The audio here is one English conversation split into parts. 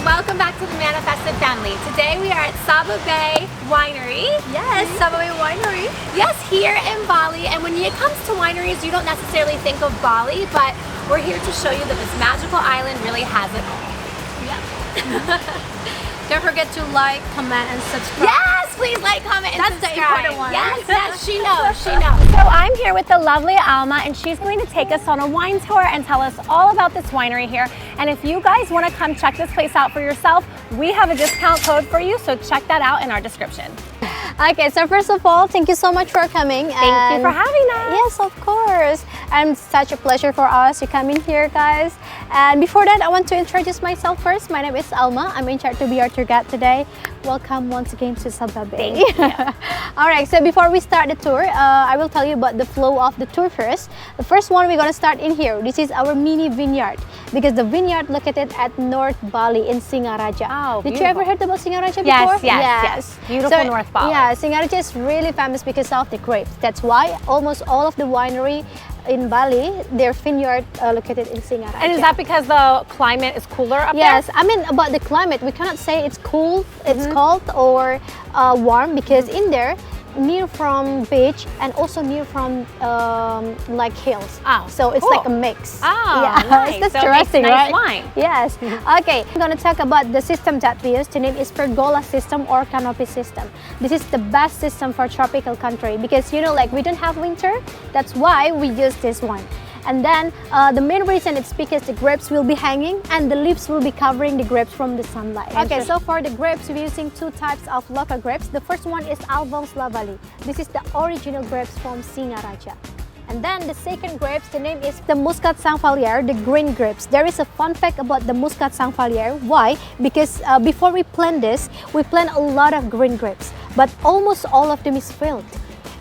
welcome back to the Manifested family. Today we are at Sababay Winery. Yes, Sababay Winery. Yes, here in Bali. And when it comes to wineries, you don't necessarily think of Bali, but we're here to show you that this magical island really has it all. Don't forget to like, comment, and subscribe. Yes, please like, comment, and That's subscribe. the important one. Yes, she knows, she knows. So I'm here with the lovely Alma, and she's going to take us on a wine tour and tell us all about this winery here. And if you guys want to come check this place out for yourself, we have a discount code for you, so check that out in our description. Okay, so first of all, thank you so much for coming. Thank you for having us. Yes, of course. And such a pleasure for us to come in here, guys. And before that, I want to introduce myself first. My name is Alma. I'm in charge to be your tour guide today. Welcome once again to Sababay. Thank you. All right, so before we start the tour, I will tell you about the flow of the tour first. The first one, we're going to start in here. This is our mini vineyard, because the vineyard located at North Bali in Singaraja. Oh, Did you ever heard about Singaraja before? Yes. Beautiful North Bali. Yeah, Singaraja is really famous because of the grapes. That's why almost all of the winery in Bali, their vineyard located in Singaraja. And is that because the climate is cooler up there? Yes, I mean about the climate, we cannot say it's cool, it's cold or warm, because in there, near from beach and also near from like hills. Oh, so it's cool. like a mix. Oh, yeah, nice. That's so interesting, it makes nice right? wine. Yes. Okay, I'm gonna talk about the system that we use. The name is pergola system or canopy system. This is the best system for tropical country because like we don't have winter. That's why we use this one. And then the main reason it's because the grapes will be hanging and the leaves will be covering the grapes from the sunlight. Okay, so for the grapes, we're using two types of local grapes. The first one is Alphonse Lavalley. This is the original grapes from Singaraja. And then the second grapes, the name is the Muscat Sanfalier, the green grapes. There is a fun fact about the Muscat Sanfalier. Why? Because before we plant this, we plant a lot of green grapes, but almost all of them is failed.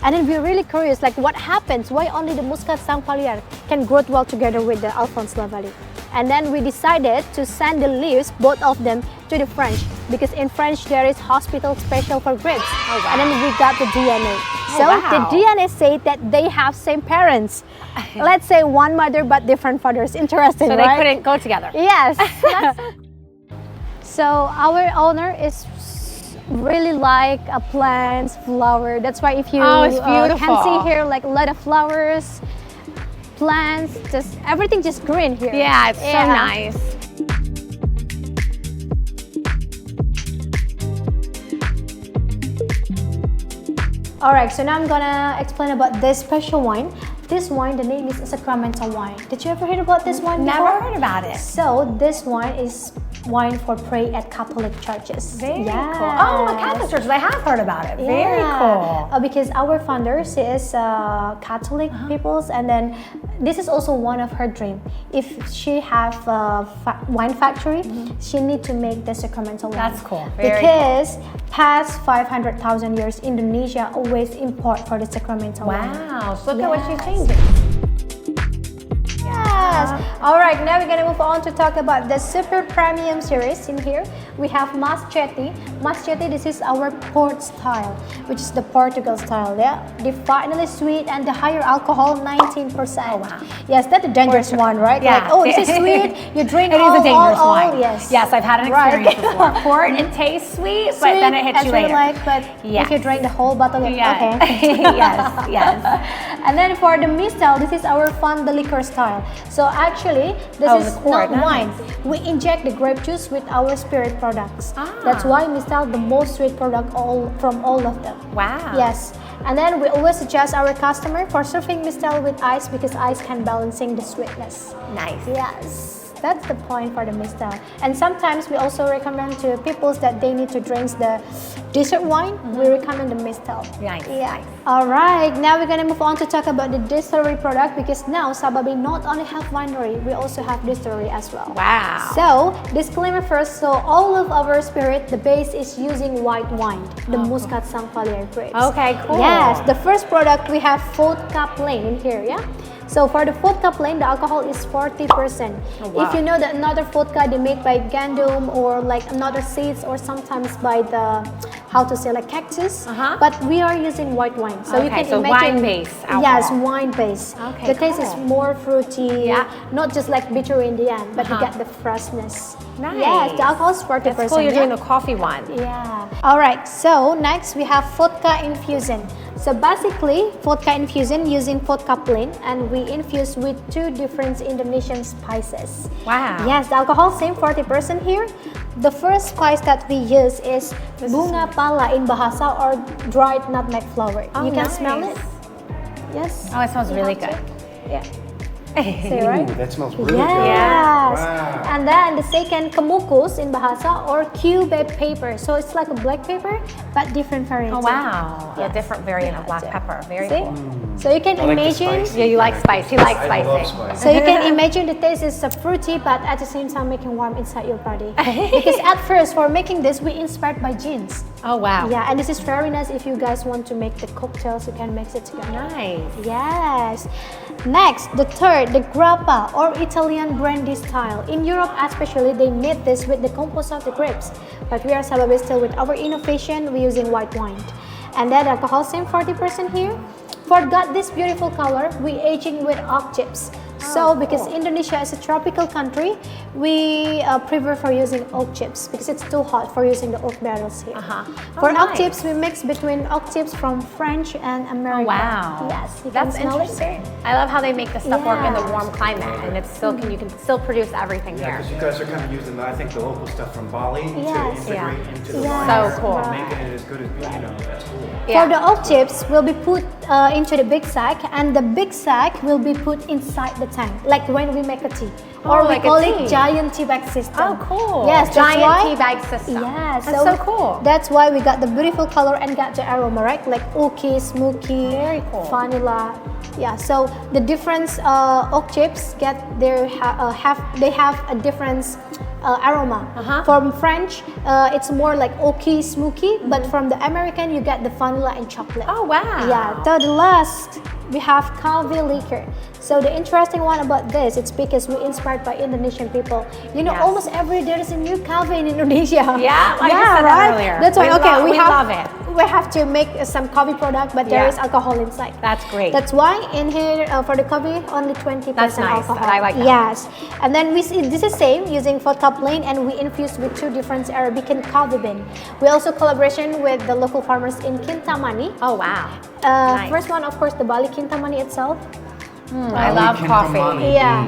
And then we're really curious, like what happens? Why only the Muscat Sanfalier can grow well together with the Alphonse Lavalley? And then we decided to send the leaves, both of them, to the French, because in French there is hospital special for grapes. Oh, wow. And then we got the DNA. Oh, So wow. the DNA say that they have same parents. Let's say one mother but different fathers. Interesting, So right? they couldn't go together. Yes. So our owner is really like plants, flower. That's why if you it's beautiful. can see here like a lot of flowers, plants, just everything just green here. Yeah, it's so nice. Alright, so now I'm gonna explain about this special wine. This wine, the name is Sacramento wine. Did you ever hear about this wine before? Never heard about it. So this wine is wine for pray at Catholic churches. Very cool. Oh, a Catholic church. I have heard about it. Very cool. Because our founder, she is Catholic peoples, and then this is also one of her dream. If she have a wine factory, she need to make the Sacramento wine. That's cool. Very because past 500,000 years, Indonesia always import for the Sacramento wine. Wow. So look at what she's changing. Yes. All right, now we're gonna move on to talk about the super premium series. In here, we have Maschete. Maschete, this is our port style, which is the Portugal style. Yeah, the finally sweet and the higher alcohol, 19%. Oh wow. Yes, that's a dangerous one, right? Yeah. Like, oh, this is sweet. You drink It is a dangerous wine. Yes. Yes, I've had an experience before. Port, it tastes sweet, but then it hits you later. But if you drink the whole bottle, okay. yes. And then for the Mistel, this is our fun the liquor style. So actually, this is not wine. We inject the grape juice with our spirit products. That's why Mistel the most sweet product from all of them. Wow. Yes. And then we always suggest our customer for serving Mistel with ice because ice can balancing the sweetness. Nice. Yes. That's the point for the Mistel. And sometimes we also recommend to people that they need to drink the dessert wine. We recommend the Mistel. Nice. Yeah. All right. Now we're gonna move on to talk about the distillery product because now Sababay not only have winery, we also have distillery as well. Wow. So disclaimer first. So all of our spirit, the base is using white wine, the Muscat Sanfalier grapes. Okay. Cool. Yes. The first product we have vodka plain in here. Yeah. So for the vodka plain, the alcohol is 40%. Oh, wow. If you know that another vodka they make by gandum or like another seeds or sometimes by the how to select cactus, but we are using white wine. So you can so imagine wine-based alcohol. Yes, wine-based. Okay, the taste is cool. more fruity, Yeah. not just like bitter in the end, but you get the freshness. Nice. Yes, the alcohol is 40%. That's cool, you're doing the coffee one. Yeah. All right, so next we have vodka infusion. So basically, vodka infusion using vodka plain, and we infuse with 2 different Indonesian spices. Wow. Yes, the alcohol same 40% here. The first spice that we use is bunga pala in Bahasa, or dried nutmeg flower. Oh, you can nice. smell it. Yes. Oh, it smells You really have good. to. Yeah. See, right? Ooh, that smells really Yes. good. Yeah. And then the second kemukus in Bahasa, or cube paper. So it's like a black pepper, but different variety. Oh, wow. A Yes. different variant of black Yeah. pepper. Very See? cool. So you can I like the imagine. spicy. Yeah, you like spice. He likes I love spicy. spice. So you can imagine the taste is fruity, but at the same time making warm inside your body. Because at first, for making this, we inspired by gins. Oh, wow. Yeah, and this is very nice if you guys want to make the cocktails. You can mix it together. Nice. Yes. Next, the third, the grappa, or Italian brandy style. In Europe especially, they made this with the compost of the grapes. But we are Sababay still with our innovation, we're using white wine. And that alcohol, same 40% here. For got this beautiful color, we aging with oak chips. So because Indonesia is a tropical country, we prefer for using oak chips because it's too hot for using the oak barrels here. For oak nice. chips, we mix between oak chips from French and American. Wow. Yes, you can That's smell interesting. I love how they make the stuff work in the Yes. warm climate, and it's still you can still produce everything Yeah, here. because you guys are kind of using, I think, the local stuff from Bali Yes. to integrate Yeah. into the Yes. wine. So cool. Right. Making it as good as, that's cool. Yeah. For the oak chips will be put into the big sack, and the big sack will be put inside the tank, like when we make a tea. Or we like a call tea. it giant tea bag system. Oh, cool. Yes, that's Giant why- tea bag system. Yeah, That's so cool. That's why we got the beautiful color and got the aroma, right? Like oaky, smoky, Very cool. vanilla. Yeah, so the different oak chips get their they have a different aroma. From French, it's more like oaky, smoky, but from the American, you get the vanilla and chocolate. Oh, wow. Yeah. So the last, we have coffee liquor. So the interesting one about this, it's because we're inspired by Indonesian people. You know, Yes. almost every day there is a new coffee in Indonesia. Yeah, I just said that earlier. That's why. We love it. We have to make some coffee product, but there Yeah. is alcohol inside. That's great. That's why in here for the coffee only 20% That's nice. alcohol. I like that. Yes, and then we see this is same using vodka plain, and we infuse with 2 different Arabican coffee bean. We also collaboration with the local farmers in Kintamani. Oh, wow. Nice. First one, of course, the Bali Kintamani itself. I love coffee. Kintamani. Yeah,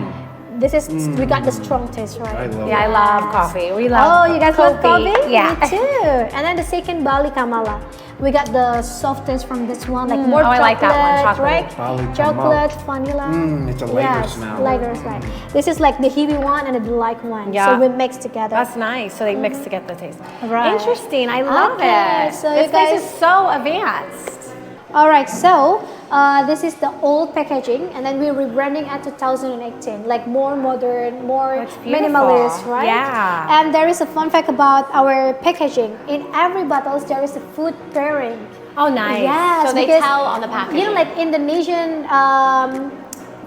this is we got the strong taste, right? I love Yeah, I it. love coffee. We love Oh, you guys love coffee? Yeah. Me too. And then the second Bali Kamala. We got the soft taste from this one, like more Oh, I chocolate, like that one, chocolate. right? Bali Chocolate, vanilla. It's a lighter yes, smell. lighter smell. This is like the heavy one and the light one. Yeah. So we mix together. That's nice. So they mix to get the taste. Right. Interesting. I love Okay, it. so this you place guys- is so advanced. All right, so this is the old packaging, and then we're rebranding at 2018, like more modern, more It's beautiful. minimalist, right? Yeah. And there is a fun fact about our packaging. In every bottles, there is a food pairing. Oh, nice. Yes, So they because, tell on the packaging. You know, like Indonesian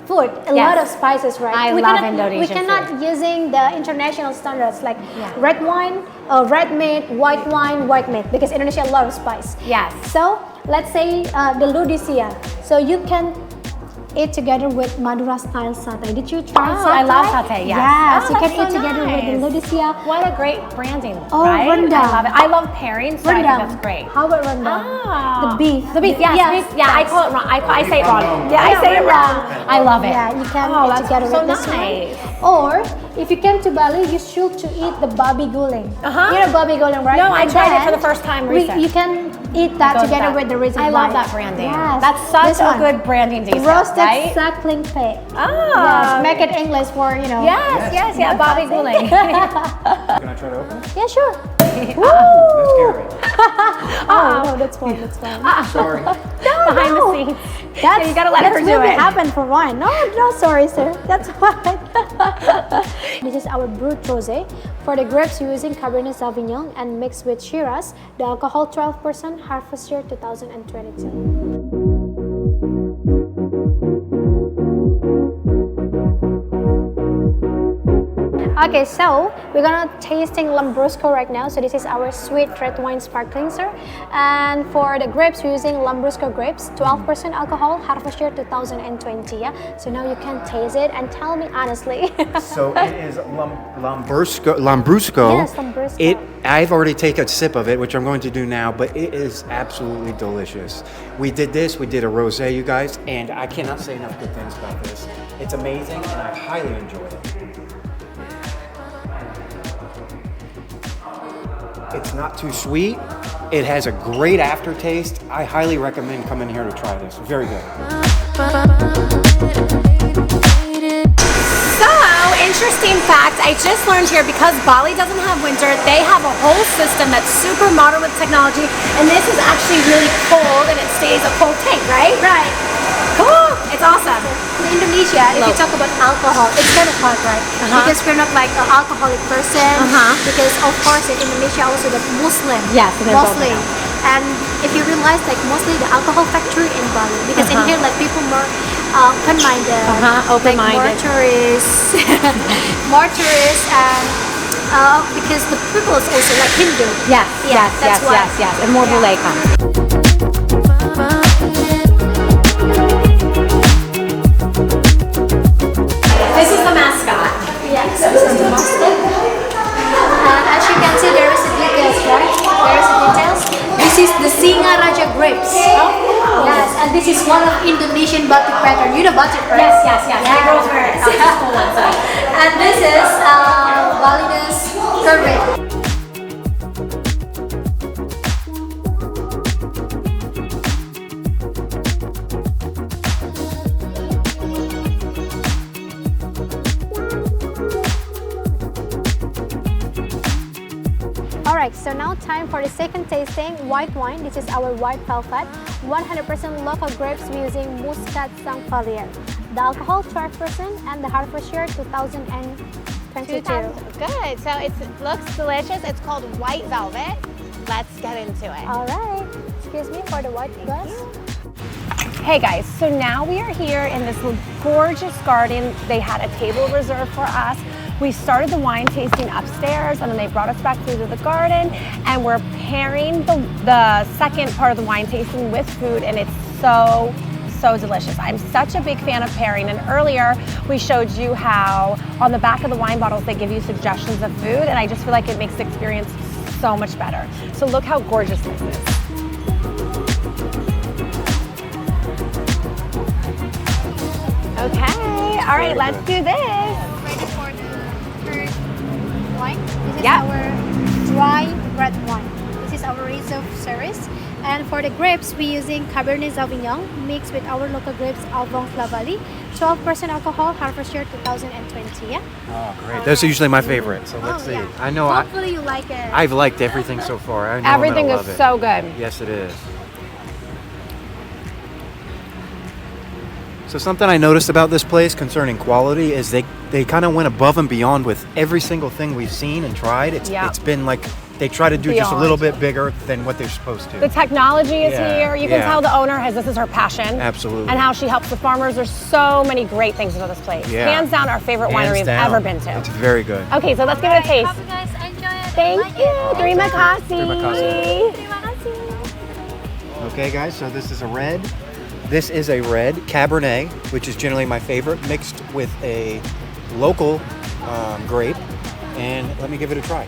food, a Yes. lot of spices, right? I we love cannot, Indonesian We cannot food. using the international standards like Yeah. red wine, red meat, white wine, white meat, because Indonesia a lot of spice. Yes. Let's say the ludisia. So you can eat together with Madura style satay. Did you try Oh, satay? I love satay, yes. Yes, Oh, you can that's eat so together with the nice. ludisia. What a great branding, Oh, right? rendang. I love it. I love pairings, so I think Rendang. that's great. How about rendang? Ah. The beef. The beef, yes. Yes, beef, yeah, I yes. call it wrong. I say it wrong. Yeah, I Yeah, say it wrong. rendang. I love it. Yeah, you can oh, eat that's together so with this nice. one. Or if you came to Bali, you should to eat the babi guling. Uh-huh. You know babi guling, right? No, I And tried it for then the first time recent. You can eat that Goes together that. with the raisin I love wine. that branding. Yes. That's such This a one. good branding detail, Roasted right? suckling pig. Ah. Yes, make it English for, you know. Yes, yeah, Bobby Gouling. Can I try to open it? Yeah, sure. That's scary. Oh, no, that's fine, that's fine. Sorry. Behind the scenes. That's, you gotta let her that's do really it. happen for wine. No, sorry, sir. That's fine. This is our brut rosé. For the grapes, we're using Cabernet Sauvignon and mixed with Shiraz. The alcohol 12%, harvest year 2022. Okay, so we're gonna tasting Lambrusco right now. So this is our sweet red wine sparkling, sir. And for the grapes, we're using Lambrusco grapes, 12% alcohol, harvest year 2020. Yeah. So now you can taste it and tell me honestly. So it is Lambrusco. Yes, Lambrusco. I've already taken a sip of it, which I'm going to do now, but it is absolutely delicious. We did a rosé, you guys, and I cannot say enough good things about this. It's amazing, and I highly enjoy it. It's not too sweet. It has a great aftertaste. I highly recommend coming here to try this. Very good. So, interesting fact, I just learned here because Bali doesn't have winter, they have a whole system that's super modern with technology, and this is actually really cold and it stays a cold tank, right? Right. Cool! It's awesome. In Indonesia, if you talk about alcohol, it's kind of hard, right? Because we're not like an alcoholic person. Because of course in Indonesia also the Muslim. Yes, they're both mostly. And if you realize like mostly the alcohol factory in Bali, because in here like people more open-minded, open-minded. like more tourists, more tourists, and because the people is also like Hindu. Yes, that's why. and more bulay comes. This is the mascot. Yes, this is the mascot. And as you can see, there is a details, right? There is a details. This is the Singa Raja grapes. Yes, and this is one of Indonesian batik pattern. You know batik, right? Yes. My girls wear it. And this is Balinese curry. Alright, so now time for the second tasting, white wine. This is our white velvet, 100% local grapes using Muscat Sangvalier. The alcohol 12% and the harvest year 2022. Good. So it looks delicious. It's called white velvet. Let's get into it. Alright, excuse me for the white glass. Hey guys, so now we are here in this gorgeous garden. They had a table reserved for us. We started the wine tasting upstairs and then they brought us back through to the garden and we're pairing the second part of the wine tasting with food and it's so delicious. I'm such a big fan of pairing and earlier we showed you how on the back of the wine bottles they give you suggestions of food and I just feel like it makes the experience so much better. So look how gorgeous this is. Okay, all right, let's do this. Ready for the third wine? This is Yeah. our dry red wine. This is our reserve series. And for the grapes, we're using Cabernet Sauvignon mixed with our local grapes, Albon Flavali. 12% alcohol, harvest year 2020, yeah? Oh, great. Those are usually my favorite, so let's see. Yeah. I know Hopefully you like it. I've liked everything so far. I know Everything I'm is gonna love so good. it. Yes, it is. So something I noticed about this place concerning quality is they kind of went above and beyond with every single thing we've seen and tried. It's been like they try to do just a little bit bigger than what they're supposed to. The technology is Yeah, here. You can yeah. tell the owner this is her passion. Absolutely. And how she helps the farmers. There's so many great things about this place. Yeah. Hands down our favorite winery we've ever been to. It's very good. Okay, so let's give it a taste. Hope you guys enjoy it. Thank Like you. it. Terima kasih. Terima kasih. Terima kasih. Okay, guys, so this is a red. This is a red Cabernet, which is generally my favorite, mixed with a local grape. And let me give it a try.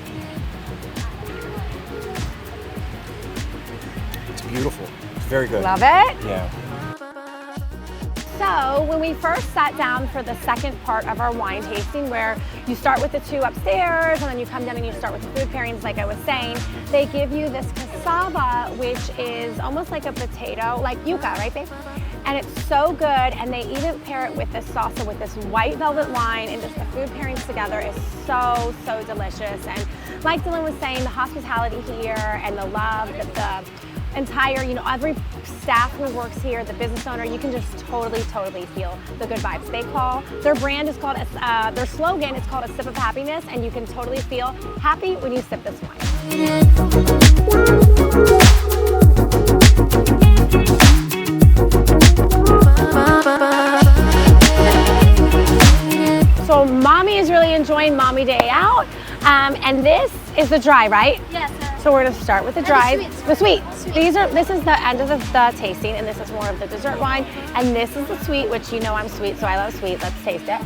It's beautiful. It's very good. Love it. Yeah. So when we first sat down for the second part of our wine tasting, where you start with the two upstairs and then you come down and you start with the food pairings, like I was saying, they give you this cassava, which is almost like a potato, like yuca, right, babe? And it's so good, and they even pair it with this salsa, with this white velvet wine, and just the food pairings together is so delicious. And like Dylan was saying, the hospitality here and the love that the entire, every staff who works here, the business owner, you can just totally feel the good vibes. Their brand is called, their slogan is called A Sip of Happiness, and you can totally feel happy when you sip this wine. So Mommy is really enjoying Mommy Day is the dry, right? Yes, sir. So we're gonna start with the the dry. sweets. The sweet. Sweet. This is the end of the tasting, and this is more of the dessert wine. And this is the sweet, which you know I'm sweet, so I love sweet. Let's taste it.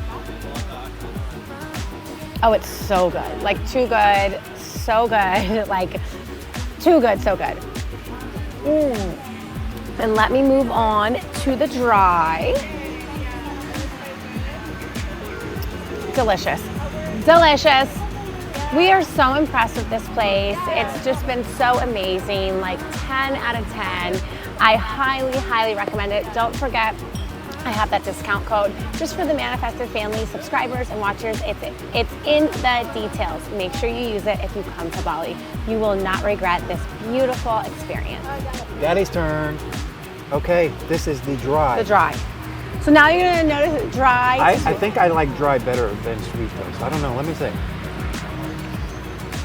Oh, it's so good. Like too good, so good. Like too good, so good. And let me move on to the dry. Delicious. Delicious. We are so impressed with this place. It's just been so amazing, like 10 out of 10. I highly, highly recommend it. Don't forget, I have that discount code just for the Manifested family subscribers and watchers. It's in the details. Make sure you use it if you come to Bali. You will not regret this beautiful experience. Daddy's turn. Okay, this is the dry. The dry. So now you're gonna notice it dry. I think I like dry better than sweet though. So I don't know, let me see.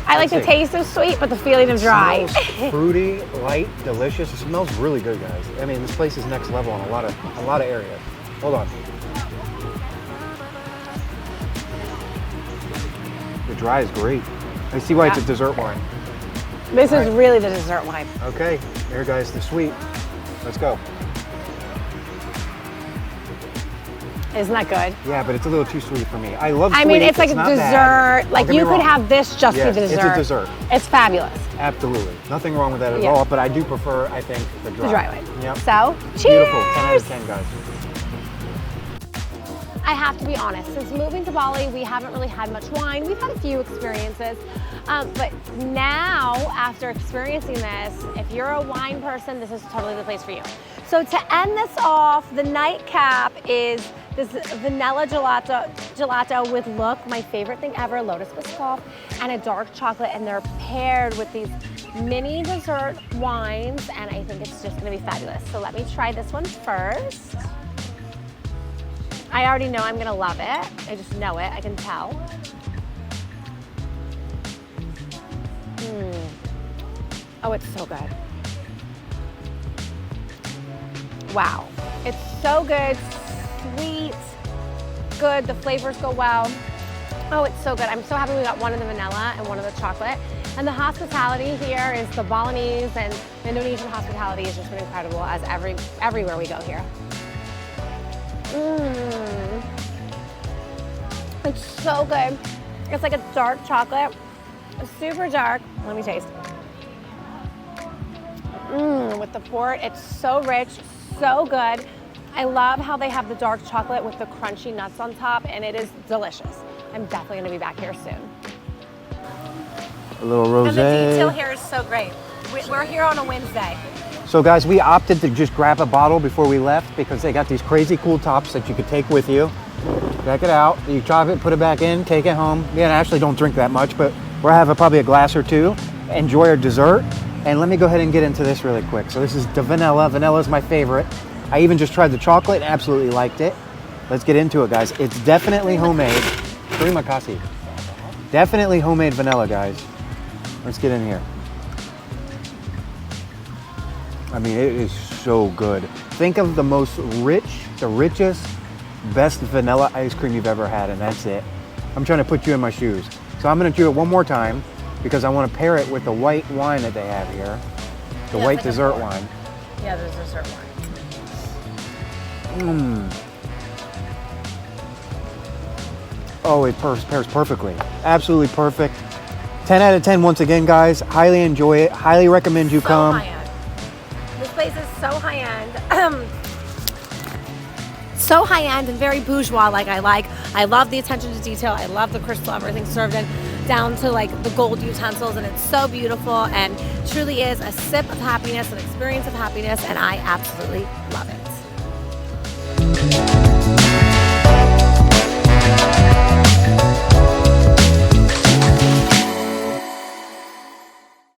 I like the taste of sweet, but the feeling of dry. Smells fruity, light, delicious. It smells really good, guys. I mean, this place is next level in a lot of areas. Hold on. The dry is great. I see why it's a dessert wine. This is really the dessert wine. Okay, here guys, the sweet. Let's go. Isn't that good? Yeah, but it's a little too sweet for me. I love sweet. I mean, it's like a not dessert. bad. Like Don't get you me could wrong. have this just Yes, for dessert. it's a dessert. It's fabulous. Absolutely. Nothing wrong with that at Yeah. all, but I do prefer, I think, the dry. The dry one. Yep. So, cheers! Beautiful. 10 out of 10, guys. I have to be honest, since moving to Bali, we haven't really had much wine. We've had a few experiences, but now after experiencing this, if you're a wine person, this is totally the place for you. So to end this off, the nightcap is this vanilla gelato with, look, my favorite thing ever, lotus biscoff, and a dark chocolate, and they're paired with these mini dessert wines, and I think it's just gonna be fabulous. So let me try this one first. I already know I'm gonna love it. I just know it, I can tell. Oh, it's so good. Wow, it's so good, sweet, good, the flavors go well. Oh, it's so good. I'm so happy we got one of the vanilla and one of the chocolate. And the hospitality here is the Balinese and Indonesian hospitality has just been incredible as everywhere we go here. It's so good. It's like a dark chocolate. It's super dark. Let me taste. With the port, it's so rich, so good. I love how they have the dark chocolate with the crunchy nuts on top, and it is delicious. I'm definitely gonna be back here soon. A little rosé. And the detail here is so great. We're here on a Wednesday. So guys, we opted to just grab a bottle before we left because they got these crazy cool tops that you could take with you. Check it out. You chop it, put it back in, take it home. Yeah, I actually don't drink that much, but we'll have probably a glass or two. Enjoy our dessert. And let me go ahead and get into this really quick. So this is the vanilla. Vanilla is my favorite. I even just tried the chocolate and absolutely liked it. Let's get into it, guys. It's definitely homemade. Terima kasih. Definitely homemade vanilla, guys. Let's get in here. I mean, it is so good. Think of the most rich, the richest, best vanilla ice cream you've ever had, and that's it. I'm trying to put you in my shoes. So I'm gonna do it one more time because I want to pair it with the white wine that they have here. The white like a dessert port. wine. Yeah, there's dessert wine. Oh, it pairs perfectly. Absolutely perfect. 10 out of 10 once again, guys. Highly enjoy it. Highly recommend you So come. high end. This place is so high end. So high end and very bourgeois like I like. I love the attention to detail. I love the crystal, everything served in, down to like the gold utensils, and it's so beautiful and truly is a sip of happiness, an experience of happiness, and I absolutely love it.